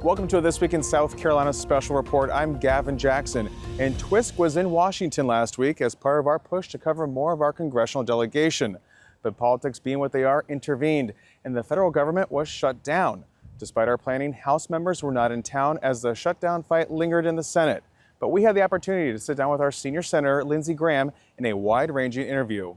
Welcome to This Week in South Carolina special report. I'm Gavin Jackson, and TWISC was in Washington last week as part of our push to cover more of our congressional delegation. But politics being what they are intervened, and the federal government was shut down. Despite our planning, House members were not in town as the shutdown fight lingered in the Senate. But we had the opportunity to sit down with our senior senator, Lindsey in a wide-ranging interview.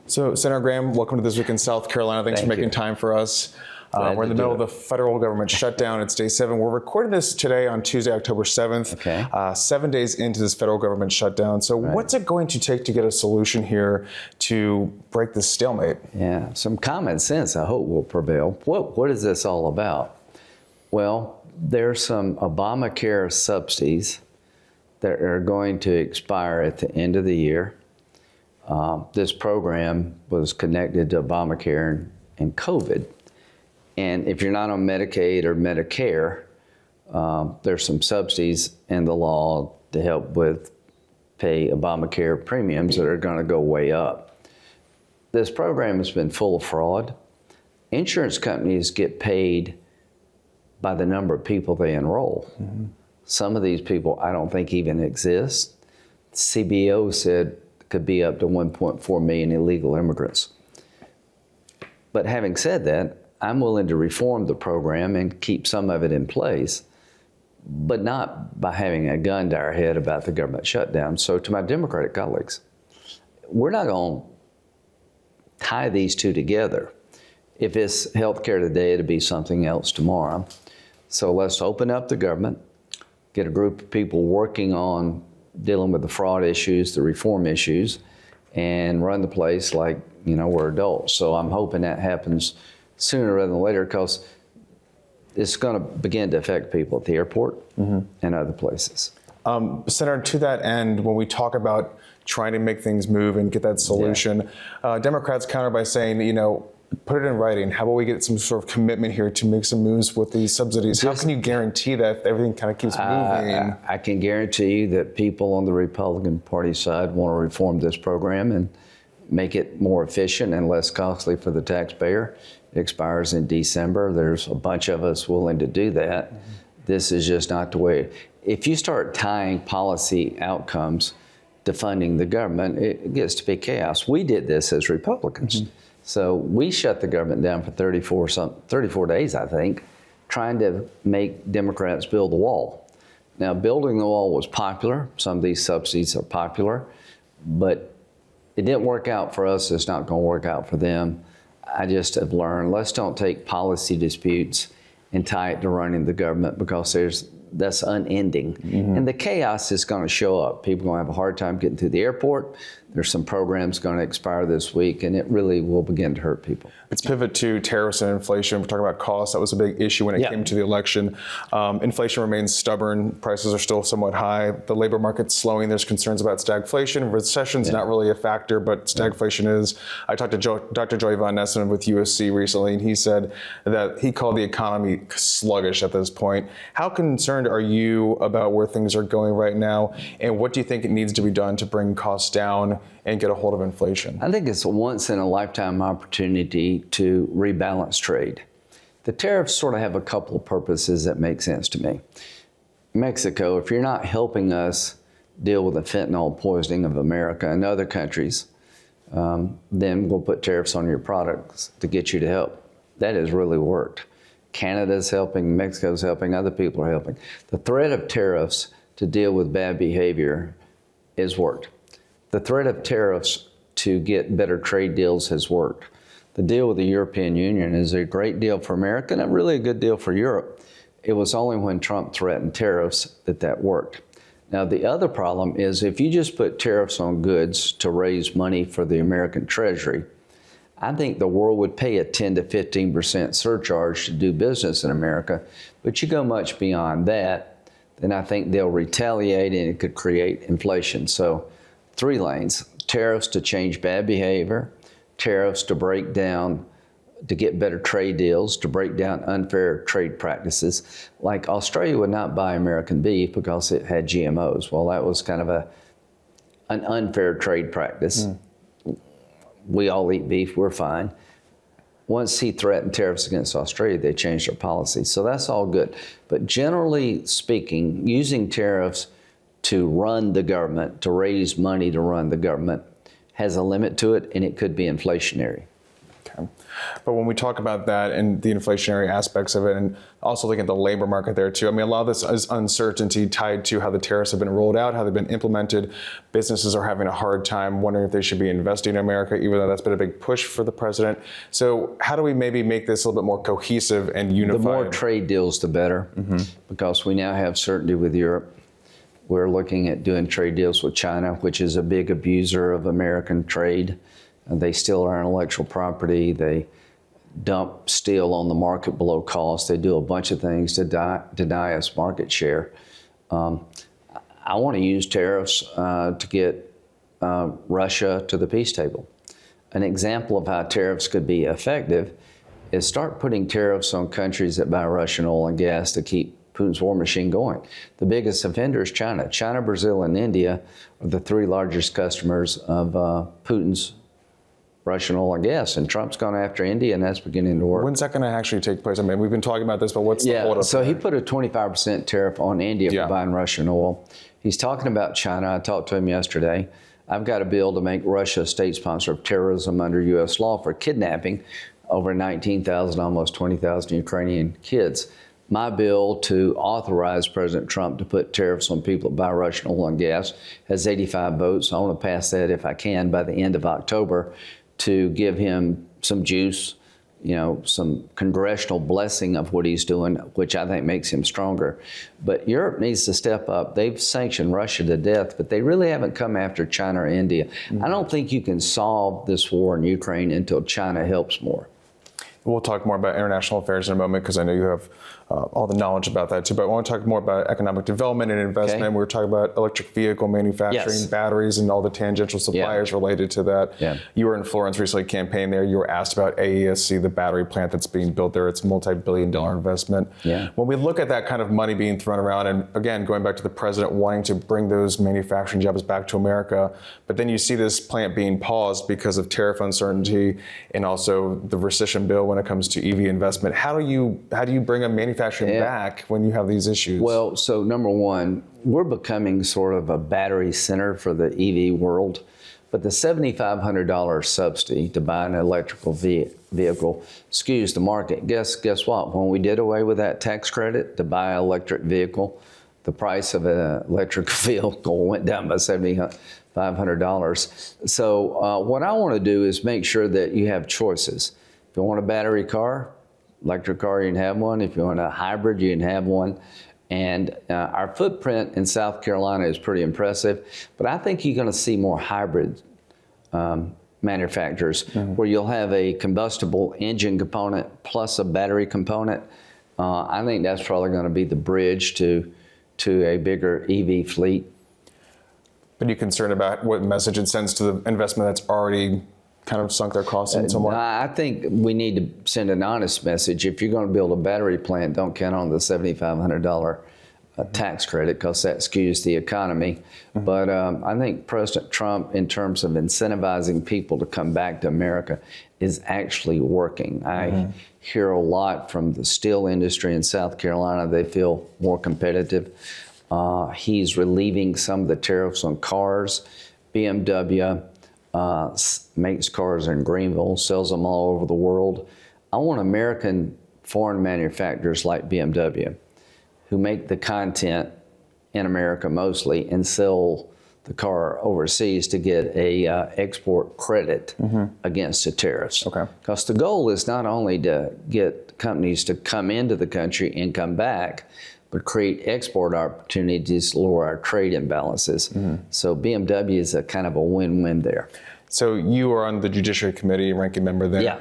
So, Senator Graham, welcome to This Week in South Carolina. Thanks for making time for us. We're in the middle of the federal government shutdown. It's day 7. We're recording this today on Tuesday, October 7th, 7 days into this federal government shutdown. So what's it going to take to get a solution here to break this stalemate? Yeah, some common sense, I hope, will prevail. What is this all about? Well, there's some Obamacare subsidies that are going to expire at the end of the year. This program was connected to Obamacare and COVID. And if you're not on Medicaid or Medicare, there's some subsidies in the law to help with pay Obamacare premiums that are going to go way up. This program has been full of fraud. Insurance companies get paid by the number of people they enroll. Mm-hmm. Some of these people I don't think even exist. CBO said it could be up to 1.4 million illegal immigrants. But having said that, I'm willing to reform the program and keep some of it in place, but not by having a gun to our head about the government shutdown. So to my Democratic colleagues, we're not going to tie these two together. If it's health care today, it'll be something else tomorrow. So let's open up the government, get a group of people working on dealing with the fraud issues, the reform issues, and run the place like, we're adults. So I'm hoping that happens sooner rather than later, because it's going to begin to affect people at the airport and other places. Senator, to that end, when we talk about trying to make things move and get that solution, Democrats counter by saying, put it in writing. How about we get some sort of commitment here to make some moves with these subsidies? How can you guarantee that everything kind of keeps moving? I can guarantee you that people on the Republican Party side want to reform this program and make it more efficient and less costly for the taxpayer. It expires in December. There's a bunch of us willing to do that. Mm-hmm. This is just not the way. If you start tying policy outcomes to funding the government, it gets to be chaos. We did this as Republicans. Mm-hmm. So we shut the government down for 34 days, I think, trying to make Democrats build the wall. Now, building the wall was popular. Some of these subsidies are popular, but it didn't work out for us. It's not going to work out for them. I just have learned, let's don't take policy disputes and tie it to running the government, because that's unending. Mm-hmm. And the chaos is going to show up. People are going to have a hard time getting through the airport. There's some programs going to expire this week, and it really will begin to hurt people. Let's pivot to tariffs and inflation. We're talking about costs. That was a big issue when it came to the election. Inflation remains stubborn. Prices are still somewhat high. The labor market's slowing. There's concerns about stagflation. Recession's not really a factor, but stagflation is. I talked to Dr. Joy Von Nessen with USC recently, and he said that he called the economy sluggish at this point. How concerned are you about where things are going right now, and what do you think it needs to be done to bring costs down and get a hold of inflation? I think it's a once-in-a-lifetime opportunity to rebalance trade. The tariffs sort of have a couple of purposes that make sense to me. Mexico, if you're not helping us deal with the fentanyl poisoning of America and other countries, then we'll put tariffs on your products to get you to help. That has really worked. Canada's helping, Mexico's helping, other people are helping. The threat of tariffs to deal with bad behavior has worked. The threat of tariffs to get better trade deals has worked. The deal with the European Union is a great deal for America and really a good deal for Europe. It was only when Trump threatened tariffs that worked. Now, the other problem is if you just put tariffs on goods to raise money for the American Treasury, I think the world would pay a 10 to 15% surcharge to do business in America. But you go much beyond that, then I think they'll retaliate and it could create inflation. So 3 lanes: tariffs to change bad behavior, tariffs to break down, to get better trade deals, to break down unfair trade practices. Like Australia would not buy American beef because it had GMOs. Well, that was kind of an unfair trade practice. We all eat beef, we're fine. once he threatened tariffs against Australia, they changed their policy. So that's all good. But generally speaking, using tariffs to run the government, to raise money to run the government, has a limit to it, and it could be inflationary. Okay. But when we talk about that and the inflationary aspects of it, and also looking at the labor market there too, I mean, a lot of this is uncertainty tied to how the tariffs have been rolled out, how they've been implemented. Businesses are having a hard time wondering if they should be investing in America, even though that's been a big push for the president. So how do we maybe make this a little bit more cohesive and unified? The more trade deals, the better, because we now have certainty with Europe. We're looking at doing trade deals with China, which is a big abuser of American trade. They steal our intellectual property. They dump steel on the market below cost. They do a bunch of things to deny us market share. I want to use tariffs to get Russia to the peace table. An example of how tariffs could be effective is start putting tariffs on countries that buy Russian oil and gas to keep Putin's war machine going. The biggest offender is China. China, Brazil, and India are the three largest customers of Putin's Russian oil and gas, and Trump's gone after India, and that's beginning to work. When's that going to actually take place? I mean, we've been talking about this, but what's the holdup? So he put a 25% tariff on India for buying Russian oil. He's talking about China. I talked to him yesterday. I've got a bill to make Russia a state sponsor of terrorism under U.S. law for kidnapping over 19,000, almost 20,000 Ukrainian kids. My bill to authorize President Trump to put tariffs on people that buy Russian oil and gas has 85 votes. I want to pass that, if I can, by the end of October to give him some juice, you know, some congressional blessing of what he's doing, which I think makes him stronger. But Europe needs to step up. They've sanctioned Russia to death, but they really haven't come after China or India. I don't think you can solve this war in Ukraine until China helps more. We'll talk more about international affairs in a moment, because I know you have all the knowledge about that too. But I want to talk more about economic development and investment. Okay. We were talking about electric vehicle manufacturing, batteries, and all the tangential suppliers related to that. You were in Florence recently, campaigned there. You were asked about AESC, the battery plant that's being built there. It's a multi-billion-dollar investment. When we look at that kind of money being thrown around, and again, going back to the president wanting to bring those manufacturing jobs back to America, but then you see this plant being paused because of tariff uncertainty and also the rescission bill when it comes to EV investment. How do you bring a manufacturing back when you have these issues? Well, so number one, we're becoming sort of a battery center for the EV world, but the $7,500 subsidy to buy an electrical vehicle skews the market. Guess what? When we did away with that tax credit to buy an electric vehicle, the price of an electric vehicle went down by $7,500. So what I want to do is make sure that you have choices. If you want a battery car, electric car, you can have one. If you want a hybrid, you can have one. And our footprint in South Carolina is pretty impressive. But I think you're going to see more hybrid manufacturers where you'll have a combustible engine component plus a battery component. I think that's probably going to be the bridge to a bigger EV fleet. But are you concerned about what message it sends to the investment that's already kind of sunk their costs in somewhere? I think we need to send an honest message. If you're going to build a battery plant, don't count on the $7,500 tax credit, because that skews the economy. But I think President Trump, in terms of incentivizing people to come back to America, is actually working. I hear a lot from the steel industry in South Carolina. They feel more competitive. He's relieving some of the tariffs on cars. BMW makes cars in Greenville, sells them all over the world. I want American foreign manufacturers like BMW, who make the content in America mostly and sell the car overseas, to get a export credit against the tariffs. Because the goal is not only to get companies to come into the country and come back, but create export opportunities, lower our trade imbalances. So BMW is a kind of a win-win there. So you are on the Judiciary Committee, ranking member there.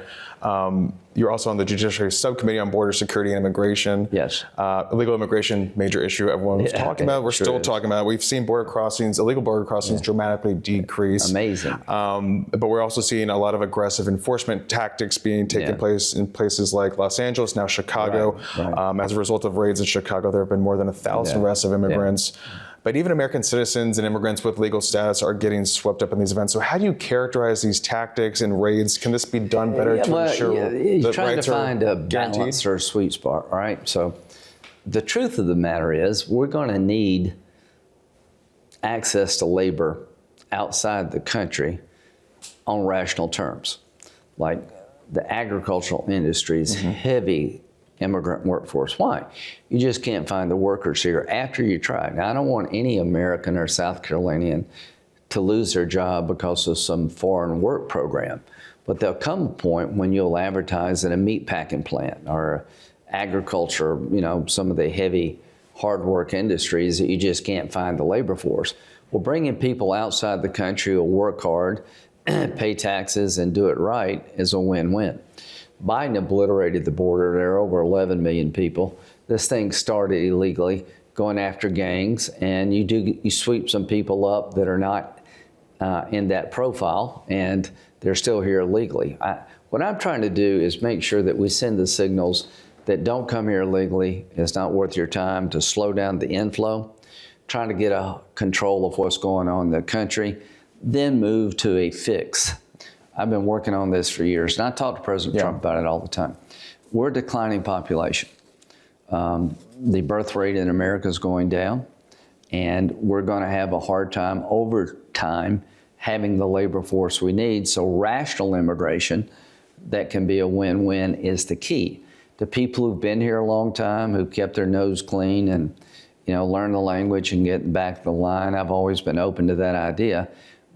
You're also on the Judiciary Subcommittee on Border Security and Immigration. Illegal immigration, major issue everyone was talking about. We're still talking about it. We've seen border crossings, illegal border crossings dramatically decrease. Amazing. But we're also seeing a lot of aggressive enforcement tactics being taken place in places like Los Angeles, now Chicago. As a result of raids in Chicago, there have been more than 1,000 arrests of immigrants. but even American citizens and immigrants with legal status are getting swept up in these events. So how do you characterize these tactics and raids? Can this be done better to ensure you're that trying rights to find are a balance or a sweet spot, right? So the truth of the matter is we're going to need access to labor outside the country on rational terms. Like the agricultural industry is heavy immigrant workforce. Why? You just can't find the workers here after you try. Now, I don't want any American or South Carolinian to lose their job because of some foreign work program. But there'll come a point when you'll advertise in a meat packing plant or agriculture, some of the heavy hard work industries that you just can't find the labor force. Well, bringing people outside the country who work hard, pay taxes, and do it right is a win-win. Biden obliterated the border. There are over 11 million people. This thing started illegally, going after gangs, and you sweep some people up that are not in that profile, and they're still here illegally. What I'm trying to do is make sure that we send the signals that don't come here illegally. It's not worth your time to slow down the inflow, trying to get a control of what's going on in the country, then move to a fix. I've been working on this for years, and I talk to President Trump about it all the time. We're a declining population. The birth rate in America is going down, and we're going to have a hard time over time having the labor force we need. So rational immigration that can be a win-win is the key. The people who've been here a long time, who kept their nose clean and learn the language and get back the line, I've always been open to that idea.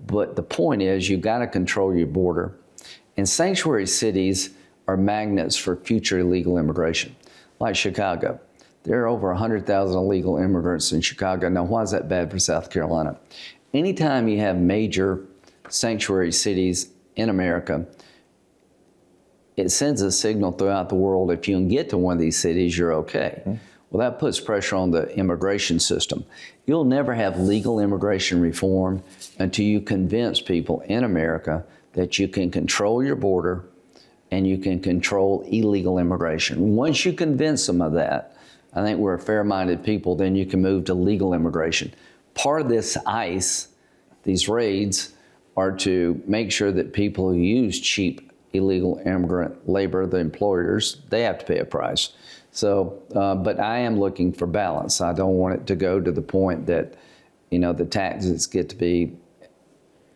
But the point is, you've got to control your border. And sanctuary cities are magnets for future illegal immigration, like Chicago. There are over 100,000 illegal immigrants in Chicago. Now, why is that bad for South Carolina? Anytime you have major sanctuary cities in America, it sends a signal throughout the world, if you can get to one of these cities, you're okay. Well, that puts pressure on the immigration system. You'll never have legal immigration reform until you convince people in America that you can control your border and you can control illegal immigration. Once you convince them of that, I think we're fair-minded people, then you can move to legal immigration. Part of this ICE, these raids, are to make sure that people who use cheap illegal immigrant labor, the employers, they have to pay a price. So, but I am looking for balance. I don't want it to go to the point that, the taxes get to be,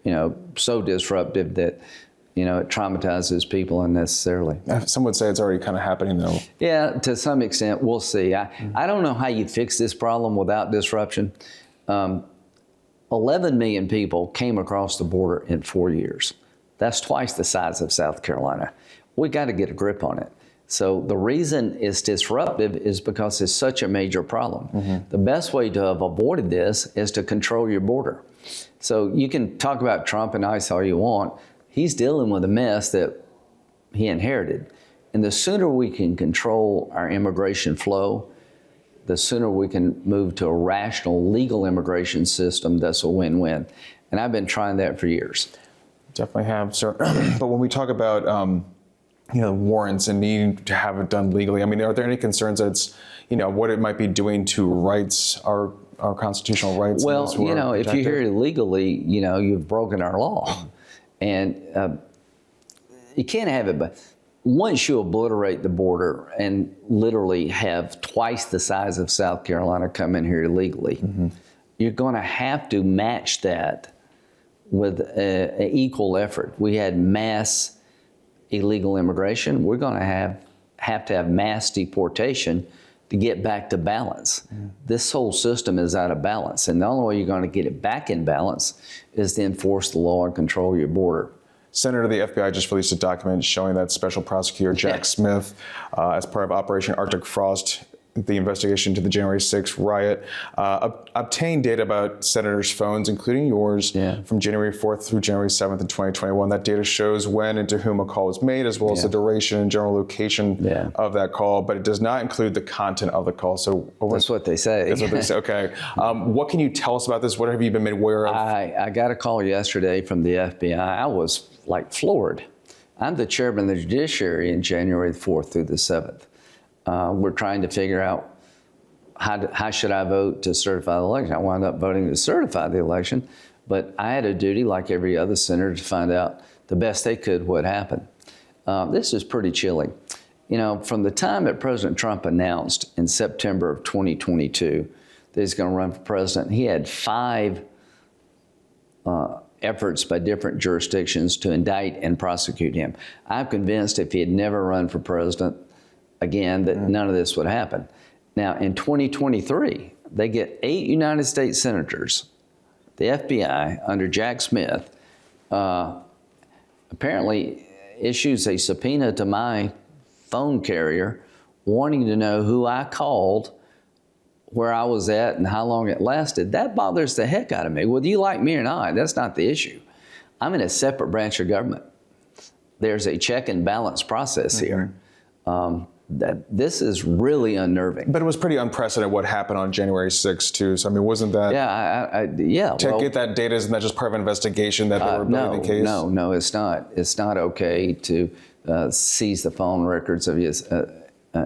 so disruptive that, it traumatizes people unnecessarily. Some would say it's already kind of happening, though. Yeah, to some extent, we'll see. I don't know how you fix this problem without disruption. 11 million people came across the border in 4 years. That's twice the size of South Carolina. We got to get a grip on it. So the reason it's disruptive is because it's such a major problem. The best way to have avoided this is to control your border. So you can talk about Trump and ICE all you want. He's dealing with a mess that he inherited. And the sooner we can control our immigration flow, the sooner we can move to a rational legal immigration system that's a win-win. And I've been trying that for years. Definitely have, sir. But when we talk about warrants and needing to have it done legally, are there any concerns that it's, what it might be doing to rights, our constitutional rights? Well, if you're here illegally, you've broken our law. And you can't have it, but once you obliterate the border and literally have twice the size of South Carolina come in here illegally, you're going to have to match that with an equal effort. We had mass illegal immigration. We're going to have to have mass deportation to get back to balance. This whole system is out of balance, and the only way you're going to get it back in balance is to enforce the law and control your border. Senator, the FBI just released a document showing that Special Prosecutor Jack Smith, as part of Operation Arctic Frost, the investigation to the January 6th riot, obtained data about senators' phones, including yours, from January 4th through January 7th in 2021. That data shows when and to whom a call was made, as well as the duration and general location of that call, but it does not include the content of the call. So that's what they say. That's what they say. Okay. What can you tell us about this? What have you been made aware of? I got a call yesterday from the FBI. I was floored. I'm the chairman of the judiciary in January 4th through the 7th. We're trying to figure out how should I vote to certify the election? I wound up voting to certify the election, but I had a duty, like every other senator, to find out the best they could what happened. This is pretty chilling. You know, from the time that President Trump announced in September of 2022 that he's going to run for president, he had 5 efforts by different jurisdictions to indict and prosecute him. I'm convinced if he had never run for president again, that none of this would happen. Now, in 2023, they get 8 United States senators, the FBI under Jack Smith, apparently issues a subpoena to my phone carrier wanting to know who I called, where I was at, and how long it lasted. That bothers the heck out of me. Whether you like me or not, that's not the issue. I'm in a separate branch of government. There's a check and balance process here. This is really unnerving. But it was pretty unprecedented what happened on January 6th, too. So, I mean, wasn't that... To get that data, isn't that just part of an investigation that they were building the case? No, it's not. It's not okay to seize the phone records of his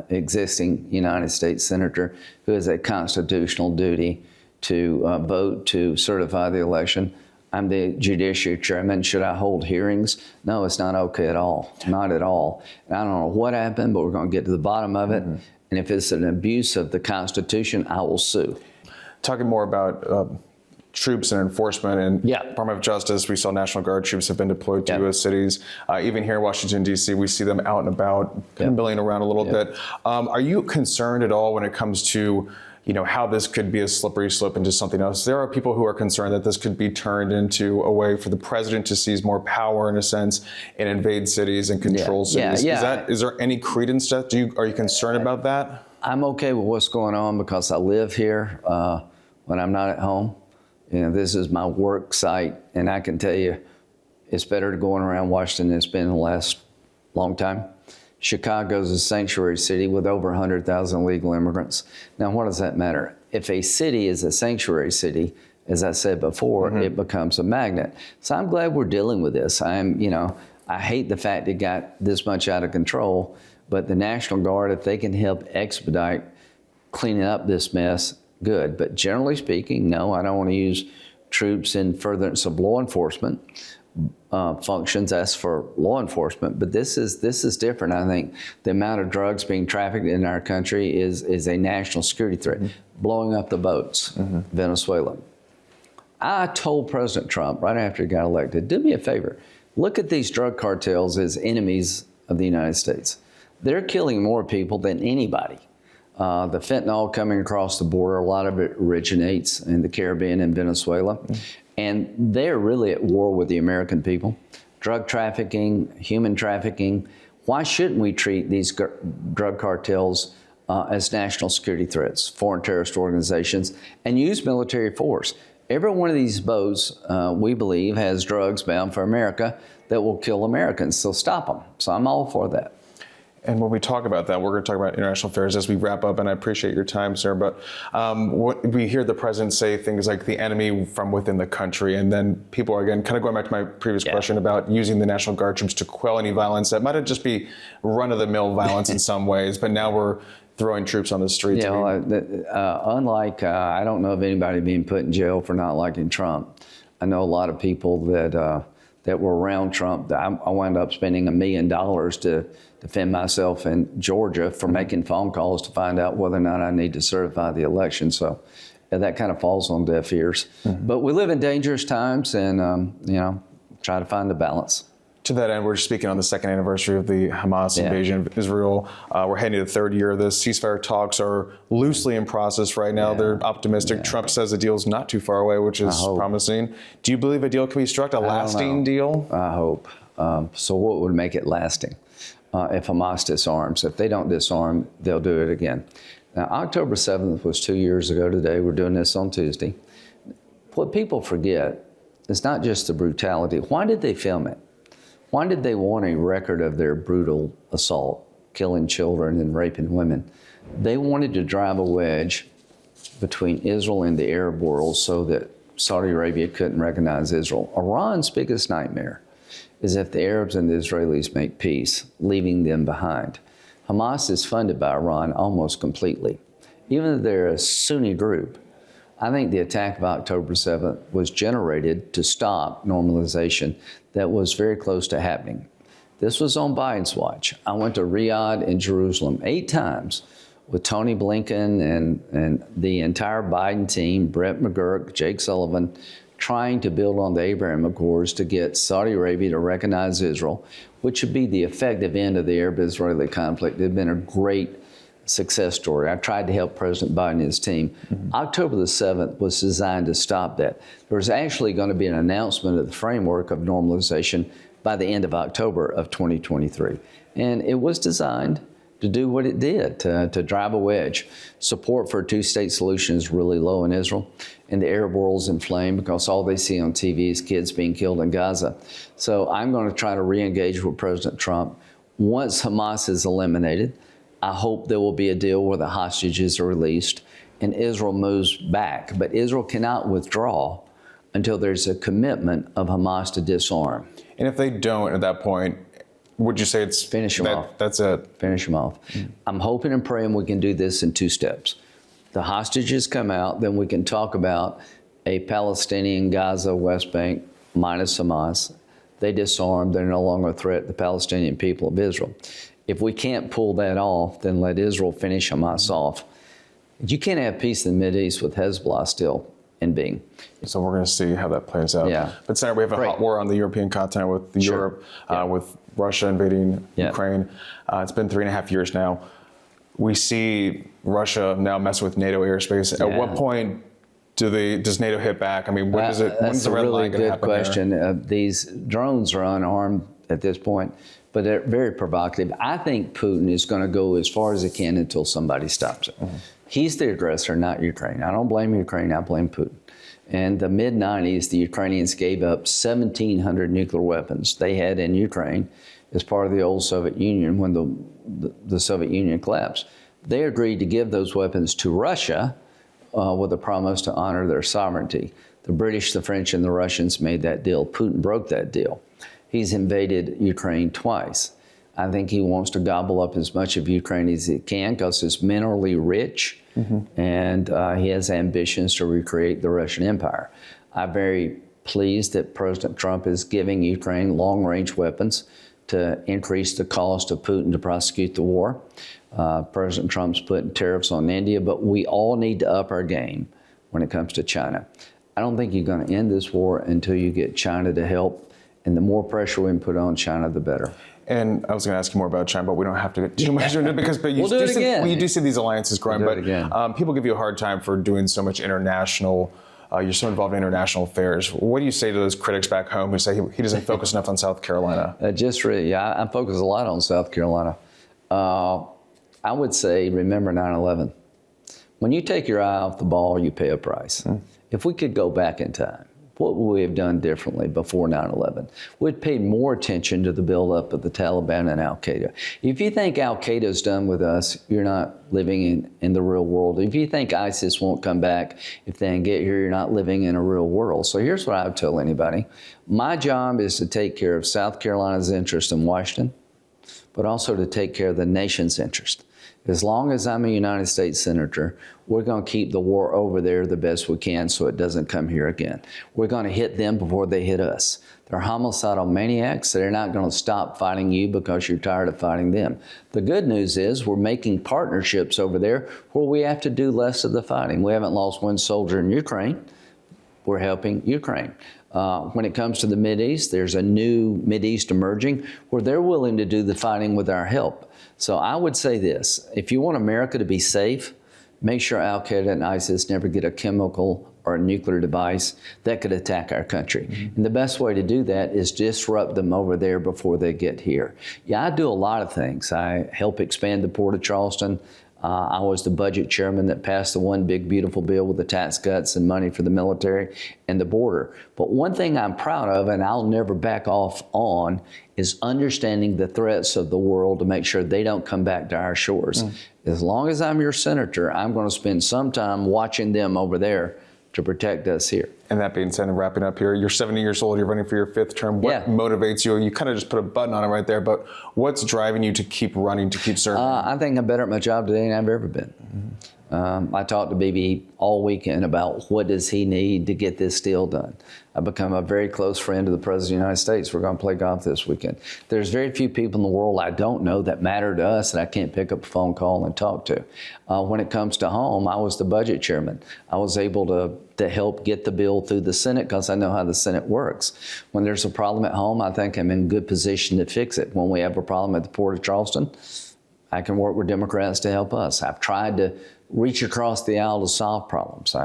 existing United States senator who has a constitutional duty to vote to certify the election. I'm the judiciary chairman. Should I hold hearings? No, it's not okay at all. Not at all. And I don't know what happened, but we're going to get to the bottom of it. And if it's an abuse of the Constitution, I will sue. Talking more about troops and enforcement and Department of Justice, we saw National Guard troops have been deployed to U.S. cities. Even here in Washington, D.C., we see them out and about, milling around a little bit. Are you concerned at all when it comes to how this could be a slippery slope into something else? There are people who are concerned that this could be turned into a way for the president to seize more power, in a sense, and invade cities and control cities. Is there any credence to that? Are you concerned about that? I'm okay with what's going on because I live here when I'm not at home. This is my work site, and I can tell you it's better going around Washington than it's been in the last long time. Chicago's a sanctuary city with over 100,000 legal immigrants. Now, what does that matter? If a city is a sanctuary city, as I said before, it becomes a magnet. So I'm glad we're dealing with this. I hate the fact it got this much out of control, but the National Guard, if they can help expedite cleaning up this mess, good. But generally speaking, no, I don't want to use troops in furtherance of law enforcement functions. That's for law enforcement, but this is different. I think the amount of drugs being trafficked in our country is a national security threat. Blowing up the boats, Venezuela. I told President Trump right after he got elected, do me a favor, look at these drug cartels as enemies of the United States. They're killing more people than anybody. The fentanyl coming across the border, a lot of it originates in the Caribbean and Venezuela. And they're really at war with the American people. Drug trafficking, human trafficking. Why shouldn't we treat these drug cartels as national security threats, foreign terrorist organizations, and use military force? Every one of these boats, we believe, has drugs bound for America that will kill Americans. So stop them. So I'm all for that. And when we talk about that, we're going to talk about international affairs as we wrap up, and I appreciate your time, sir. But we hear the president say things like the enemy from within the country, and then people are, again, kind of going back to my previous question about using the National Guard troops to quell any violence that might have just be run-of-the-mill violence in some ways, but now we're throwing troops on the streets. Unlike, I don't know of anybody being put in jail for not liking Trump. I know a lot of people that were around Trump. I wound up spending $1 million to defend myself in Georgia for making phone calls to find out whether or not I need to certify the election. So that kind of falls on deaf ears. But we live in dangerous times, and try to find the balance. To that end, we're speaking on the second anniversary of the Hamas invasion of Israel. We're heading to the third year of this. Ceasefire talks are loosely in process right now. They're optimistic. Trump says the deal's not too far away, which is promising. Do you believe a deal can be struck, a lasting deal? I hope. So what would make it lasting? If Hamas disarms. If they don't disarm, they'll do it again. Now, October 7th was 2 years ago today. We're doing this on Tuesday. What people forget is not just the brutality. Why did they film it? Why did they want a record of their brutal assault, killing children and raping women? They wanted to drive a wedge between Israel and the Arab world so that Saudi Arabia couldn't recognize Israel. Iran's biggest nightmare is if the Arabs and the Israelis make peace, leaving them behind. Hamas is funded by Iran almost completely. even though they're a Sunni group, I think the attack of October 7th was generated to stop normalization that was very close to happening. This was on Biden's watch. I went to Riyadh and Jerusalem 8 times with Tony Blinken and the entire Biden team, Brett McGurk, Jake Sullivan, trying to build on the Abraham Accords to get Saudi Arabia to recognize Israel, which would be the effective end of the Arab-Israeli conflict. It had been a great success story. I tried to help President Biden and his team. October the 7th was designed to stop that. There was actually going to be an announcement of the framework of normalization by the end of October of 2023. And it was designed to do what it did, to drive a wedge. Support for a two-state solution is really low in Israel, and the Arab world's inflamed because all they see on TV is kids being killed in Gaza. So I'm going to try to re-engage with President Trump. Once Hamas is eliminated, I hope there will be a deal where the hostages are released and Israel moves back. But Israel cannot withdraw until there's a commitment of Hamas to disarm. And if they don't at that point, would you say it's finish them off? That's it. Finish them off. I'm hoping and praying we can do this in 2 steps. The hostages come out, then we can talk about a Palestinian Gaza West Bank minus Hamas. They disarm. They're no longer a threat to the Palestinian people of Israel. If we can't pull that off, then let Israel finish Hamas off. You can't have peace in the Mideast with Hezbollah still in being. So we're going to see how that plays out. Yeah. But Senator, we have a hot war on the European continent with Europe, with Russia invading Ukraine. It's been 3.5 years now. We see Russia now mess with NATO airspace. At what point does NATO hit back? I mean, when's the red line going to happen? That's a really good question. These drones are unarmed at this point, but they're very provocative. I think Putin is going to go as far as he can until somebody stops it. He's the aggressor, not Ukraine. I don't blame Ukraine, I blame Putin. In the mid-90s, the Ukrainians gave up 1,700 nuclear weapons they had in Ukraine as part of the old Soviet Union when the Soviet Union collapsed. They agreed to give those weapons to Russia with a promise to honor their sovereignty. The British, the French, and the Russians made that deal. Putin broke that deal. He's invaded Ukraine twice. I think he wants to gobble up as much of Ukraine as he can because it's minerally rich, and he has ambitions to recreate the Russian Empire. I'm very pleased that President Trump is giving Ukraine long-range weapons to increase the cost of Putin to prosecute the war. President Trump's putting tariffs on India, but we all need to up our game when it comes to China. I don't think you're going to end this war until you get China to help, and the more pressure we can put on China, the better. And I was going to ask you more about China, but we don't have to get too much into it because you do see these alliances growing. But people give you a hard time for doing so much international. You're so involved in international affairs. What do you say to those critics back home who say he doesn't focus enough on South Carolina? I focus a lot on South Carolina. I would say remember 9/11. When you take your eye off the ball, you pay a price. If we could go back in time, what would we have done differently before 9/11? We'd paid more attention to the buildup of the Taliban and Al-Qaeda. If you think Al-Qaeda's done with us, you're not living in the real world. If you think ISIS won't come back if they can get here, you're not living in a real world. So here's what I would tell anybody. My job is to take care of South Carolina's interest in Washington, but also to take care of the nation's interest. As long as I'm a United States Senator, we're going to keep the war over there the best we can so it doesn't come here again. We're going to hit them before they hit us. They're homicidal maniacs. They're not going to stop fighting you because you're tired of fighting them. The good news is we're making partnerships over there where we have to do less of the fighting. We haven't lost one soldier in Ukraine. We're helping Ukraine. When it comes to the Mideast, there's a new Mideast emerging where they're willing to do the fighting with our help. So I would say this, if you want America to be safe, make sure Al-Qaeda and ISIS never get a chemical or a nuclear device that could attack our country. And the best way to do that is disrupt them over there before they get here. I do a lot of things. I help expand the Port of Charleston. I was the budget chairman that passed the one big beautiful bill with the tax cuts and money for the military and the border. But one thing I'm proud of, and I'll never back off on, is understanding the threats of the world to make sure they don't come back to our shores. As long as I'm your senator, I'm going to spend some time watching them over there to protect us here. And that being said, and wrapping up here, you're 70 years old, you're running for your 5th term. What motivates you? You kind of just put a button on it right there, but what's driving you to keep running, to keep serving? I think I'm better at my job today than I've ever been. I talked to BB all weekend about what does he need to get this deal done. I've become a very close friend of the President of the United States. We're going to play golf this weekend. There's very few people in the world I don't know that matter to us that I can't pick up a phone call and talk to. When it comes to home, I was the budget chairman. I was able to help get the bill through the Senate because I know how the Senate works. When there's a problem at home, I think I'm in good position to fix it. When we have a problem at the Port of Charleston, I can work with Democrats to help us. I've tried to reach across the aisle to solve problems.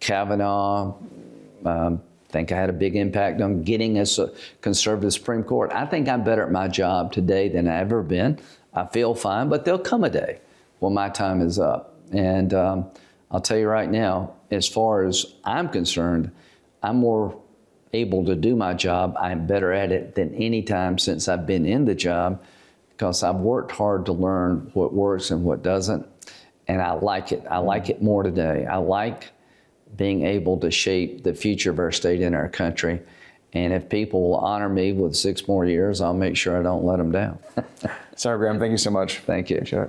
Kavanaugh, think I had a big impact on getting us a conservative Supreme Court. I think I'm better at my job today than I've ever been. I feel fine, but there'll come a day when my time is up. And I'll tell you right now, as far as I'm concerned, I'm more able to do my job. I'm better at it than any time since I've been in the job because I've worked hard to learn what works and what doesn't. And I like it. I like it more today. I like being able to shape the future of our state and our country. And if people will honor me with 6 more years, I'll make sure I don't let them down. Senator Graham, thank you so much. Thank you. Sure.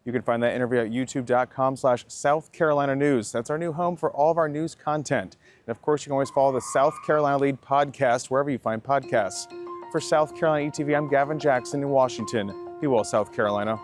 You can find that interview at youtube.com/South Carolina News. That's our new home for all of our news content. And of course, you can always follow the South Carolina Lead podcast wherever you find podcasts. For South Carolina ETV, I'm Gavin Jackson in Washington. Be well, South Carolina.